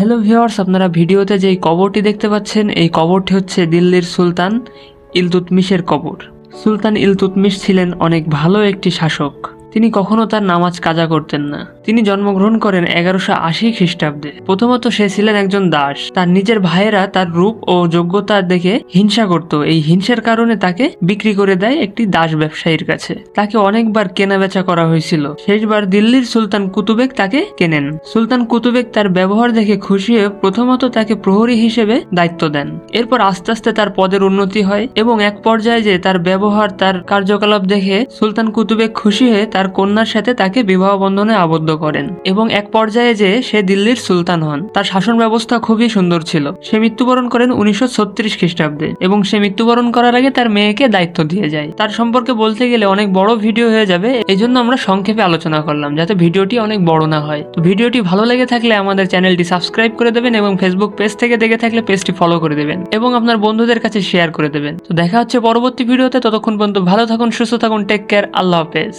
Hello viewers, আপনারা ভিডিওতে যেই কবরটি দেখতে পাচ্ছেন এই কবরটি হচ্ছে দিল্লির সুলতান ইলতুৎমিশের কবর। সুলতান ইলতুৎমিশ ছিলেন অনেক ভালো একটি শাসক। তিনি কখনো তার নামাজ কাজা করতেন না। তিনি জন্মগ্রহণ করেন 1180 খ্রিস্টাব্দে। প্রথমত সে ছিলেন একজন দাস। তার নিজের ভাইয়েরা তার রূপ ও যোগ্যতা দেখে হিংসা করত। এই হিংসার কারণে তাকে বিক্রি করে দেয় একটি দাস ব্যবসায়ীর কাছে। তাকে অনেকবার কেনা বেচা করা হয়েছিল। শেষবার দিল্লির সুলতান কুতুবেক তাকে কেনেন। সুলতান কুতুবেক তার ব্যবহার দেখে খুশি হয়ে প্রথমত তাকে প্রহরী হিসেবে দায়িত্ব দেন। এরপর আস্তে আস্তে তার পদের উন্নতি হয় এবং এক পর্যায়ে যে তার ব্যবহার, তার কার্যকলাপ দেখে সুলতান কুতুবেক খুশি হয়ে তার কন্যার সাথে তাকে বিবাহ বন্ধনে আবদ্ধ করেন এবং এক পর্যায়ে যে সে দিল্লির সুলতান হন। তার শাসন ব্যবস্থা খুবই সুন্দর ছিল। সে মৃত্যুবরণ করেন 1936 খ্রিস্টাব্দে এবং সে মৃত্যুবরণ করার আগে তার মেয়েকে দায়িত্ব দিয়ে যায়। তার সম্পর্কে বলতে গেলে অনেক বড় ভিডিও হয়ে যাবে, এই জন্য আমরা সংক্ষেপে আলোচনা করলাম যাতে ভিডিওটি অনেক বড় না হয়। তো ভিডিওটি ভালো লেগে থাকলে আমাদের চ্যানেলটি সাবস্ক্রাইব করে দেবেন এবং ফেসবুক পেজ থেকে দেখে থাকলে পেজটি ফলো করে দেবেন এবং আপনার বন্ধুদের কাছে শেয়ার করে দেবেন। তো দেখা হচ্ছে পরবর্তী ভিডিওতে। ততক্ষণ পর্যন্ত ভালো থাকুন, সুস্থ থাকুন, টেক কেয়ার, আল্লাহ হাফেজ।